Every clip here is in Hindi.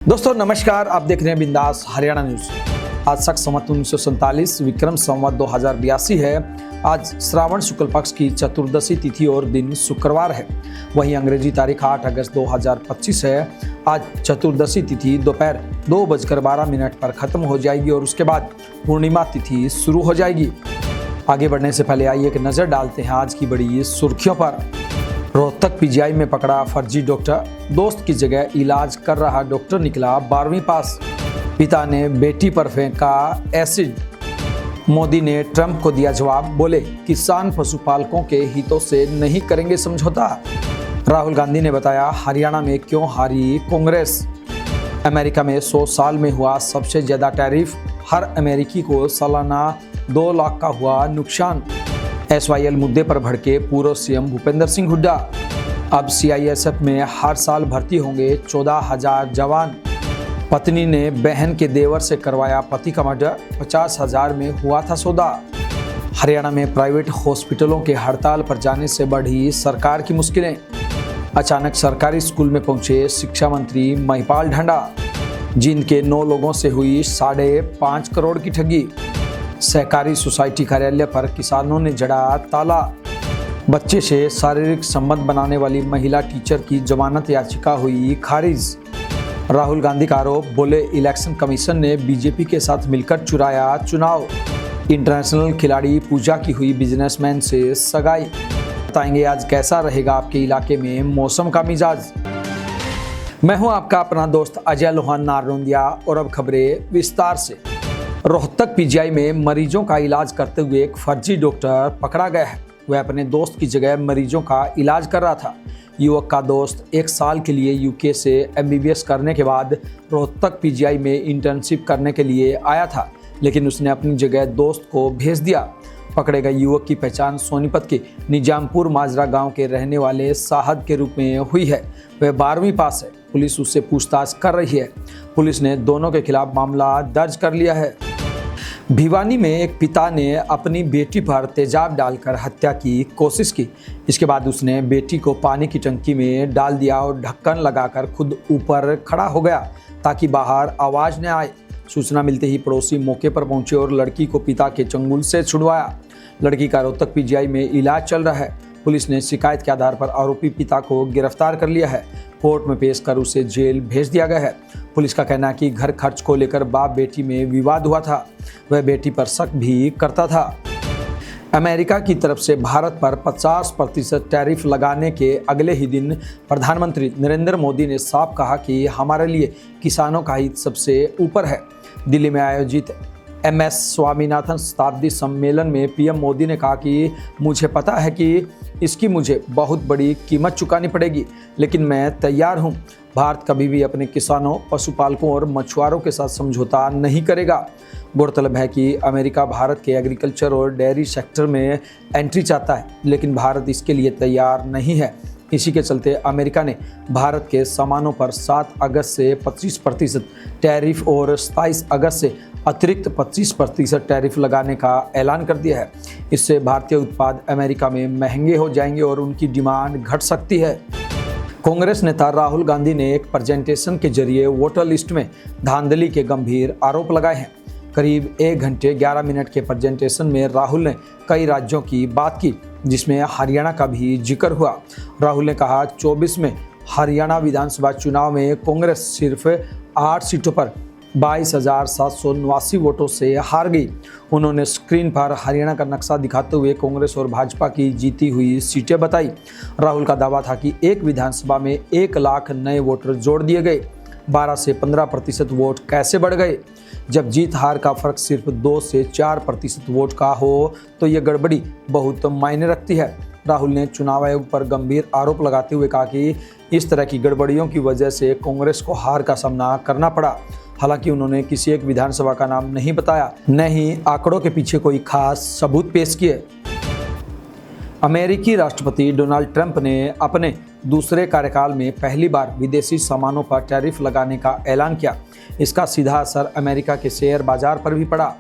दोस्तों नमस्कार, आप देख रहे हैं बिंदास हरियाणा न्यूज। आज शक संवत 1947 विक्रम संवत 2082 है। आज श्रावण शुक्ल पक्ष की चतुर्दशी तिथि और दिन शुक्रवार है। वहीं अंग्रेजी तारीख 8 अगस्त 2025 है। आज चतुर्दशी तिथि दोपहर 2:12 पर खत्म हो जाएगी और उसके बाद पूर्णिमा तिथि शुरू हो जाएगी। आगे बढ़ने से पहले आइए एक नजर डालते हैं आज की बड़ी सुर्खियों पर। रोहतक पीजीआई में पकड़ा फर्जी डॉक्टर, दोस्त की जगह इलाज कर रहा डॉक्टर निकला 12वीं पास। पिता ने बेटी पर फेंका एसिड, मोदी ने ट्रंप को दिया जवाब, बोले किसान पशुपालकों के हितों से नहीं करेंगे समझौता। राहुल गांधी ने बताया हरियाणा में क्यों हारी कांग्रेस। अमेरिका में 100 साल में हुआ सबसे ज्यादा टैरिफ, हर अमेरिकी को सालाना 2 लाख का हुआ नुकसान। SYL मुद्दे पर भड़के पूर्व सीएम भूपेंद्र सिंह हुड्डा। अब CISF में हर साल भर्ती होंगे 14,000 जवान। पत्नी ने बहन के देवर से करवाया पति का मर्डर, 50,000 में हुआ था सौदा। हरियाणा में प्राइवेट हॉस्पिटलों के हड़ताल पर जाने से बढ़ी सरकार की मुश्किलें। अचानक सरकारी स्कूल में पहुंचे शिक्षा मंत्री महिपाल ढांडा। जींद के 9 लोगों से हुई 5.5 करोड़ की ठगी। सहकारी सोसाइटी कार्यालय पर किसानों ने जड़ा ताला। बच्चे से शारीरिक संबंध बनाने वाली महिला टीचर की जमानत याचिका हुई खारिज। राहुल गांधी का आरोप, बोले इलेक्शन कमीशन ने बीजेपी के साथ मिलकर चुराया चुनाव। इंटरनेशनल खिलाड़ी पूजा की हुई बिजनेसमैन से सगाई। बताएंगे आज कैसा रहेगा आपके इलाके में मौसम का मिजाज। मैं हूं आपका अपना दोस्त अजय लोहान नारनौंदिया और अब खबरें विस्तार से। रोहतक पीजीआई में मरीजों का इलाज करते हुए एक फर्जी डॉक्टर पकड़ा गया है। वह अपने दोस्त की जगह मरीजों का इलाज कर रहा था। युवक का दोस्त 1 साल के लिए UK से MBBS करने के बाद रोहतक पीजीआई में इंटर्नशिप करने के लिए आया था, लेकिन उसने अपनी जगह दोस्त को भेज दिया। पकड़े गए युवक की पहचान सोनीपत के निजामपुर माजरा गांव के रहने वाले साहद के रूप में हुई है। वह 12वीं पास है। पुलिस उससे पूछताछ कर रही है। पुलिस ने दोनों के खिलाफ मामला दर्ज कर लिया है। भिवानी में एक पिता ने अपनी बेटी पर तेजाब डालकर हत्या की कोशिश की। इसके बाद उसने बेटी को पानी की टंकी में डाल दिया और ढक्कन लगाकर खुद ऊपर खड़ा हो गया ताकि बाहर आवाज़ न आए। सूचना मिलते ही पड़ोसी मौके पर पहुंचे और लड़की को पिता के चंगुल से छुड़वाया। लड़की का रोहतक पीजीआई में इलाज चल रहा है। पुलिस ने शिकायत के आधार पर आरोपी पिता को गिरफ्तार कर लिया है। कोर्ट में पेश कर उसे जेल भेज दिया गया है। पुलिस का कहना है कि घर खर्च को लेकर बाप बेटी में विवाद हुआ था। वह बेटी पर शक भी करता था। अमेरिका की तरफ से भारत पर 50% टैरिफ लगाने के अगले ही दिन प्रधानमंत्री नरेंद्र मोदी ने साफ कहा कि हमारे लिए किसानों का हित सबसे ऊपर है। दिल्ली में आयोजित MS स्वामीनाथन शताब्दी सम्मेलन में PM मोदी ने कहा कि मुझे पता है कि इसकी मुझे बहुत बड़ी कीमत चुकानी पड़ेगी, लेकिन मैं तैयार हूं। भारत कभी भी अपने किसानों, पशुपालकों और मछुआरों के साथ समझौता नहीं करेगा। गौरतलब है कि अमेरिका भारत के एग्रीकल्चर और डेयरी सेक्टर में एंट्री चाहता है, लेकिन भारत इसके लिए तैयार नहीं है। इसी के चलते अमेरिका ने भारत के सामानों पर 7 अगस्त से 25% टैरिफ और 27 अगस्त से अतिरिक्त 25% टैरिफ लगाने का ऐलान कर दिया है। इससे भारतीय उत्पाद अमेरिका में महंगे हो जाएंगे और उनकी डिमांड घट सकती है। कांग्रेस नेता राहुल गांधी ने एक प्रेजेंटेशन के जरिए वोटर लिस्ट में धांधली के गंभीर आरोप लगाए हैं। करीब 1 घंटे 11 मिनट के प्रेजेंटेशन में राहुल ने कई राज्यों की बात की, जिसमें हरियाणा का भी जिक्र हुआ। राहुल ने कहा 24 में हरियाणा विधानसभा चुनाव में कांग्रेस सिर्फ 8 सीटों पर 22,789 वोटों से हार गई। उन्होंने स्क्रीन पर हरियाणा का नक्शा दिखाते हुए कांग्रेस और भाजपा की जीती हुई सीटें बताई। राहुल का दावा था कि एक विधानसभा में 1 लाख नए वोटर जोड़ दिए गए। 12 से 15% वोट कैसे बढ़ गए? जब जीत हार का फर्क सिर्फ 2 से 4% वोट का हो तो ये गड़बड़ी बहुत मायने रखती है। राहुल ने चुनाव आयोग पर गंभीर आरोप लगाते हुए कहा कि इस तरह की गड़बड़ियों की वजह से कांग्रेस को हार का सामना करना पड़ा। हालांकि उन्होंने किसी एक विधानसभा का नाम नहीं बताया, न ही आंकड़ों के पीछे कोई खास सबूत पेश किए। अमेरिकी राष्ट्रपति डोनाल्ड ट्रंप ने अपने दूसरे कार्यकाल में पहली बार विदेशी सामानों पर टैरिफ लगाने का ऐलान किया। इसका सीधा असर अमेरिका के शेयर बाजार पर भी पड़ा।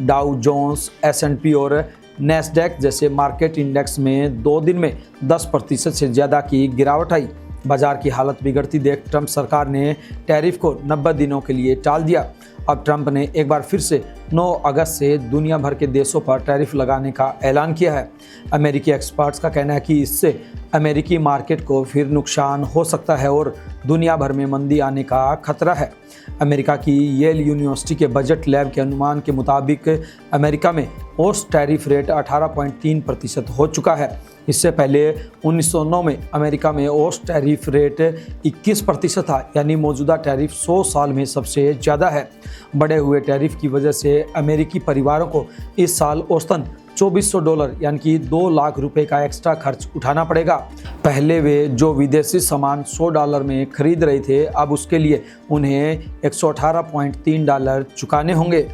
डाउ जोन्स, S&P और नैस्डैक जैसे मार्केट इंडेक्स में 2 दिन में 10% से ज़्यादा की गिरावट आई। बाजार की हालत बिगड़ती देख ट्रंप सरकार ने टैरिफ को 90 दिनों के लिए टाल दिया। अब ट्रंप ने एक बार फिर से 9 अगस्त से दुनिया भर के देशों पर टैरिफ लगाने का ऐलान किया है। अमेरिकी एक्सपर्ट्स का कहना है कि इससे अमेरिकी मार्केट को फिर नुकसान हो सकता है और दुनिया भर में मंदी आने का खतरा है। अमेरिका की येल यूनिवर्सिटी के बजट लैब के अनुमान के मुताबिक अमेरिका में औसत टैरिफ रेट 18.3% हो चुका है। इससे पहले 1909 में अमेरिका में औसत टैरिफ रेट 21% था, यानी मौजूदा टैरिफ 100 साल में सबसे ज़्यादा है। बढ़े हुए टैरिफ की वजह से अमेरिकी परिवारों को इस साल औसतन $2400 यानी कि 2 लाख रुपए का एक्स्ट्रा खर्च उठाना पड़ेगा। पहले वे जो विदेशी सामान $100 में खरीद रहे थे, अब उसके लिए उन्हें $118.3 चुकाने होंगे।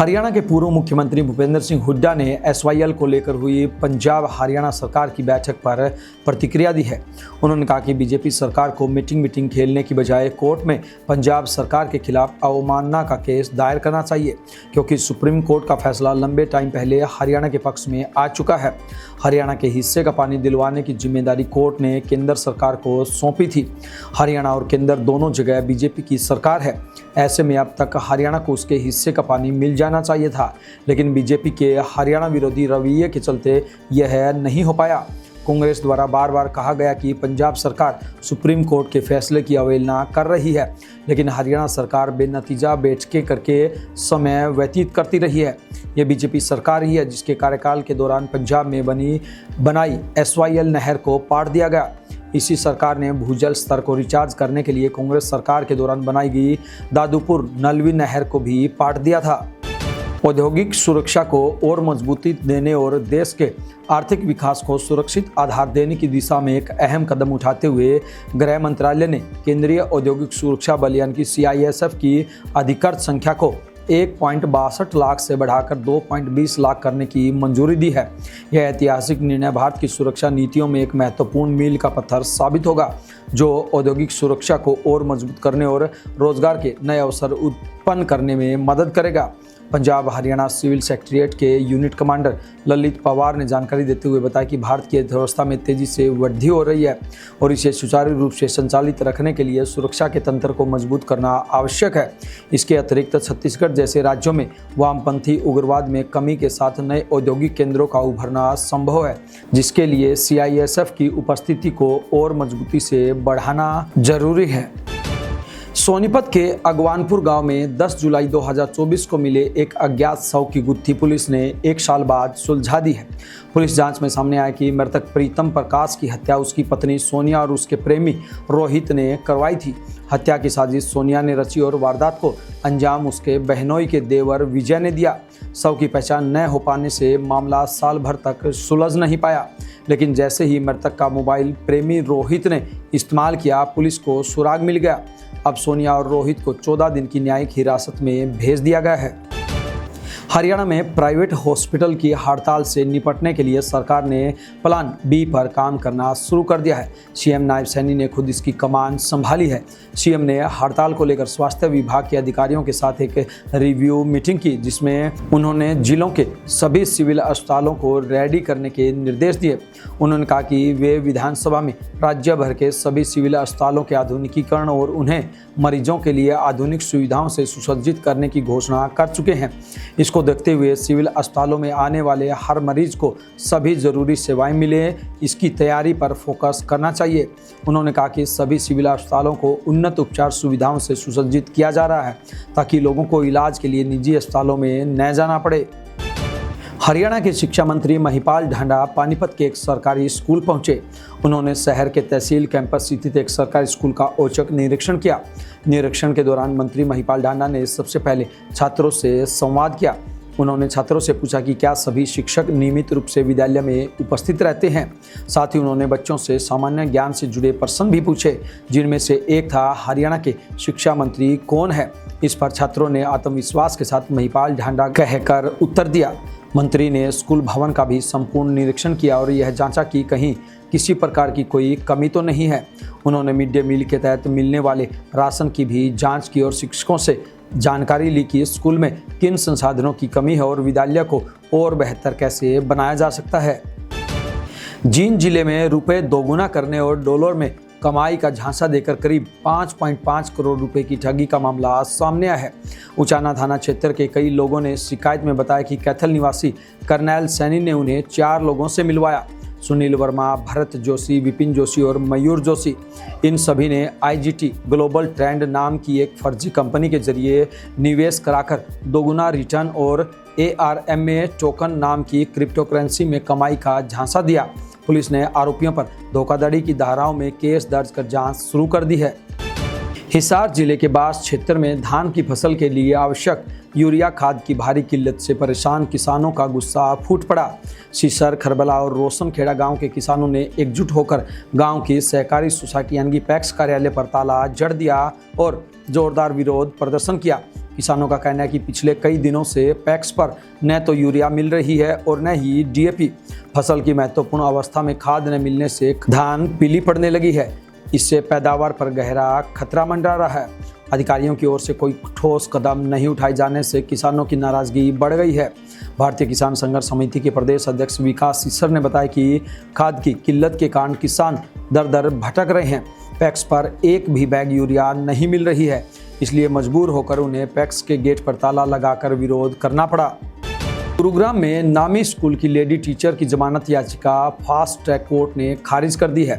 हरियाणा के पूर्व मुख्यमंत्री भूपेंद्र सिंह हुड्डा ने एसवाईएल को लेकर हुई पंजाब हरियाणा सरकार की बैठक पर प्रतिक्रिया दी है। उन्होंने कहा कि बीजेपी सरकार को मीटिंग खेलने की बजाय कोर्ट में पंजाब सरकार के खिलाफ अवमानना का केस दायर करना चाहिए, क्योंकि सुप्रीम कोर्ट का फैसला लंबे टाइम पहले हरियाणा के पक्ष में आ चुका है। हरियाणा के हिस्से का पानी दिलवाने की जिम्मेदारी कोर्ट ने केंद्र सरकार को सौंपी थी। हरियाणा और केंद्र दोनों जगह बीजेपी की सरकार है। ऐसे में अब तक हरियाणा को उसके हिस्से का पानी मिल जाना चाहिए था, लेकिन बीजेपी के हरियाणा विरोधी रवैये के चलते यह नहीं हो पाया। कांग्रेस द्वारा बार बार कहा गया कि पंजाब सरकार सुप्रीम कोर्ट के फैसले की अवहेलना कर रही है, लेकिन हरियाणा सरकार बेनतीजा बैठकें करके समय व्यतीत करती रही है। यह बीजेपी सरकार ही है जिसके कार्यकाल के दौरान पंजाब में बनाई एसवाईएल नहर को पाट दिया गया। इसी सरकार ने भूजल स्तर को रिचार्ज करने के लिए कांग्रेस सरकार के दौरान बनाई गई दादूपुर नलवी नहर को भी पाट दिया था। औद्योगिक सुरक्षा को और मजबूती देने और देश के आर्थिक विकास को सुरक्षित आधार देने की दिशा में एक अहम कदम उठाते हुए गृह मंत्रालय ने केंद्रीय औद्योगिक सुरक्षा बल यानी कि CISF की अधिकृत संख्या को 1.62 लाख से बढ़ाकर 2.20 लाख करने की मंजूरी दी है। यह ऐतिहासिक निर्णय भारत की सुरक्षा नीतियों में एक महत्वपूर्ण मील का पत्थर साबित होगा, जो औद्योगिक सुरक्षा को और मजबूत करने और रोजगार के नए अवसर उत्पन्न करने में मदद करेगा। पंजाब हरियाणा सिविल सेक्रेटरीट के यूनिट कमांडर ललित पवार ने जानकारी देते हुए बताया कि भारत की अर्थव्यवस्था में तेजी से वृद्धि हो रही है और इसे सुचारू रूप से संचालित रखने के लिए सुरक्षा के तंत्र को मजबूत करना आवश्यक है। इसके अतिरिक्त छत्तीसगढ़ जैसे राज्यों में वामपंथी उग्रवाद में कमी के साथ नए औद्योगिक केंद्रों का उभरना संभव है, जिसके लिए CISF की उपस्थिति को और मजबूती से बढ़ाना जरूरी है। सोनीपत के अगवानपुर गांव में 10 जुलाई 2024 को मिले एक अज्ञात शव की गुत्थी पुलिस ने 1 साल बाद सुलझा दी है। पुलिस जांच में सामने आया कि मृतक प्रीतम प्रकाश की हत्या उसकी पत्नी सोनिया और उसके प्रेमी रोहित ने करवाई थी। हत्या की साजिश सोनिया ने रची और वारदात को अंजाम उसके बहनोई के देवर विजय ने दिया। शव की पहचान न हो पाने से मामला साल भर तक सुलझ नहीं पाया, लेकिन जैसे ही मृतक का मोबाइल प्रेमी रोहित ने इस्तेमाल किया, पुलिस को सुराग मिल गया। अब सोनिया और रोहित को 14 दिन की न्यायिक हिरासत में भेज दिया गया है। हरियाणा में प्राइवेट हॉस्पिटल की हड़ताल से निपटने के लिए सरकार ने प्लान बी पर काम करना शुरू कर दिया है। सीएम नायब सैनी ने खुद इसकी कमान संभाली है। सीएम ने हड़ताल को लेकर स्वास्थ्य विभाग के अधिकारियों के साथ एक रिव्यू मीटिंग की, जिसमें उन्होंने जिलों के सभी सिविल अस्पतालों को रेडी करने के निर्देश दिए। उन्होंने कहा कि वे विधानसभा में राज्य भर के सभी सिविल अस्पतालों के आधुनिकीकरण और उन्हें मरीजों के लिए आधुनिक सुविधाओं से सुसज्जित करने की घोषणा कर चुके हैं। इसको देखते हुए सिविल अस्पतालों में आने वाले हर मरीज को सभी जरूरी सेवाएं मिले, इसकी तैयारी पर फोकस करना चाहिए। उन्होंने कहा कि सभी सिविल अस्पतालों को उन्नत उपचार सुविधाओं से सुसज्जित किया जा रहा है, ताकि लोगों को इलाज के लिए निजी अस्पतालों में न जाना पड़े। हरियाणा के शिक्षा मंत्री महिपाल ढांडा पानीपत के एक सरकारी स्कूल पहुंचे। उन्होंने शहर के तहसील कैंपस स्थित एक सरकारी स्कूल का औचक निरीक्षण किया। निरीक्षण के दौरान मंत्री महिपाल ढांडा ने सबसे पहले छात्रों से संवाद किया। उन्होंने छात्रों से पूछा कि क्या सभी शिक्षक नियमित रूप से विद्यालय में उपस्थित रहते हैं। साथ ही उन्होंने बच्चों से सामान्य ज्ञान से जुड़े प्रश्न भी पूछे, जिनमें से एक था हरियाणा के शिक्षा मंत्री कौन है। इस पर छात्रों ने आत्मविश्वास के साथ महिपाल ढांडा कहकर उत्तर दिया। मंत्री ने स्कूल भवन का भी संपूर्ण निरीक्षण किया और यह जांचा कि कहीं किसी प्रकार की कोई कमी तो नहीं है। उन्होंने मिड डे मील के तहत मिलने वाले राशन की भी जांच की और शिक्षकों से जानकारी ली कि स्कूल में किन संसाधनों की कमी है और विद्यालय को और बेहतर कैसे बनाया जा सकता है। जींद जिले में रुपए दोगुना करने और डॉलर में कमाई का झांसा देकर करीब 5.5 करोड़ रुपए की ठगी का मामला सामने आया है। उचाना थाना क्षेत्र के कई लोगों ने शिकायत में बताया कि कैथल निवासी कर्नैल सैनी ने उन्हें 4 लोगों से मिलवाया। सुनील वर्मा, भरत जोशी, विपिन जोशी और मयूर जोशी, इन सभी ने IGT ग्लोबल ट्रेंड नाम की एक फर्जी कंपनी के जरिए निवेश कराकर दोगुना रिटर्न और ARMA टोकन नाम की क्रिप्टो करेंसी में कमाई का झांसा दिया। पुलिस ने आरोपियों पर धोखाधड़ी की धाराओं में केस दर्ज कर जांच शुरू कर दी है। हिसार जिले के बास क्षेत्र में धान की फसल के लिए आवश्यक यूरिया खाद की भारी किल्लत से परेशान किसानों का गुस्सा फूट पड़ा। सीसर, खरबला और रोशनखेड़ा गांव के किसानों ने एकजुट होकर गांव की सहकारी सोसाइटी यानी पैक्स कार्यालय पर ताला जड़ दिया और जोरदार विरोध प्रदर्शन किया। किसानों का कहना है कि पिछले कई दिनों से पैक्स पर न तो यूरिया मिल रही है और न ही DAP। फसल की महत्वपूर्ण अवस्था में खाद न मिलने से धान पीली पड़ने लगी है। इससे पैदावार पर गहरा खतरा मंडरा रहा है। अधिकारियों की ओर से कोई ठोस कदम नहीं उठाए जाने से किसानों की नाराजगी बढ़ गई है। भारतीय किसान संघर्ष समिति के प्रदेश अध्यक्ष विकास सीसर ने बताया कि खाद की किल्लत के कारण किसान दर दर भटक रहे हैं। पैक्स पर एक भी बैग यूरिया नहीं मिल रही है, इसलिए मजबूर होकर उन्हें पैक्स के गेट पर ताला लगाकर विरोध करना पड़ा। गुरुग्राम में नामी स्कूल की लेडी टीचर की जमानत याचिका फास्ट ट्रैक कोर्ट ने खारिज कर दी है।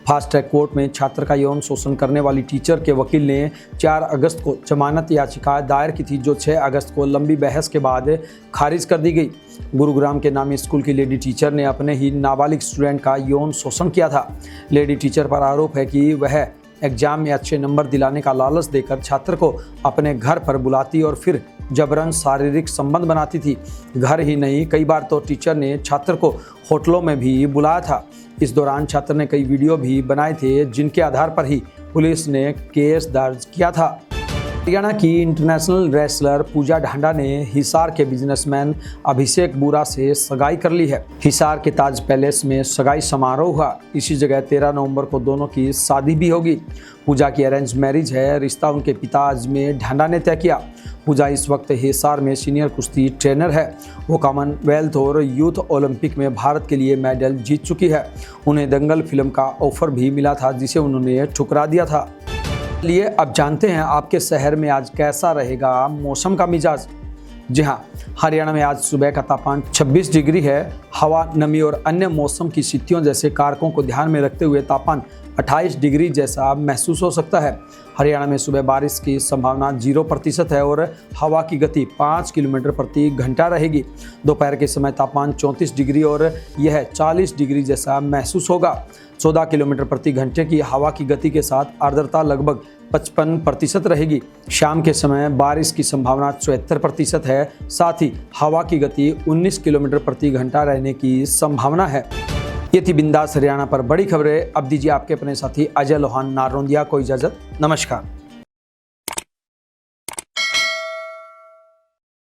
फास्ट ट्रैक कोर्ट में छात्र का यौन शोषण करने वाली टीचर के वकील ने 4 अगस्त को जमानत याचिका दायर की थी, जो 6 अगस्त को लंबी बहस के बाद खारिज कर दी गई। गुरुग्राम के नामी स्कूल की लेडी टीचर ने अपने ही नाबालिग स्टूडेंट का यौन शोषण किया था। लेडी टीचर पर आरोप है कि वह एग्जाम में अच्छे नंबर दिलाने का लालच देकर छात्र को अपने घर पर बुलाती और फिर जबरन शारीरिक संबंध बनाती थी। घर ही नहीं, कई बार तो टीचर ने छात्र को होटलों में भी बुलाया था। इस दौरान छात्र ने कई वीडियो भी बनाए थे, जिनके आधार पर ही पुलिस ने केस दर्ज किया था। हरियाणा की इंटरनेशनल रेसलर पूजा ढांडा ने हिसार के बिजनेसमैन अभिषेक बुरा से सगाई कर ली है। हिसार के ताज पैलेस में सगाई समारोह हुआ। इसी जगह 13 नवंबर को दोनों की शादी भी होगी। पूजा की अरेंज मैरिज है। रिश्ता उनके पिता अजमेर ढांडा ने तय किया। पूजा इस वक्त हिसार में सीनियर कुश्ती ट्रेनर है। वो कॉमनवेल्थ और यूथ ओलंपिक में भारत के लिए मेडल जीत चुकी है। उन्हें दंगल फिल्म का ऑफर भी मिला था, जिसे उन्होंने ठुकरा दिया था। चलिए अब जानते हैं आपके शहर में आज कैसा रहेगा मौसम का मिजाज। जी हाँ, हरियाणा में आज सुबह का तापमान 26 डिग्री है। हवा, नमी और अन्य मौसम की स्थितियों जैसे कारकों को ध्यान में रखते हुए तापमान 28 डिग्री जैसा महसूस हो सकता है। हरियाणा में सुबह बारिश की संभावना 0% है और हवा की गति 5 किलोमीटर प्रति घंटा रहेगी। दोपहर के समय तापमान 34 डिग्री और यह 40 डिग्री जैसा महसूस होगा। 14 किलोमीटर प्रति घंटे की हवा की गति के साथ आर्द्रता लगभग 55% रहेगी। शाम के समय बारिश की संभावना 74% है। साथ ही हवा की गति 19 किलोमीटर प्रति घंटा रहने की संभावना है। ये थी बिंदास हरियाणा पर बड़ी खबरें। अब दीजिए आपके अपने साथी अजय लोहान नारनौंदिया को इजाजत। नमस्कार।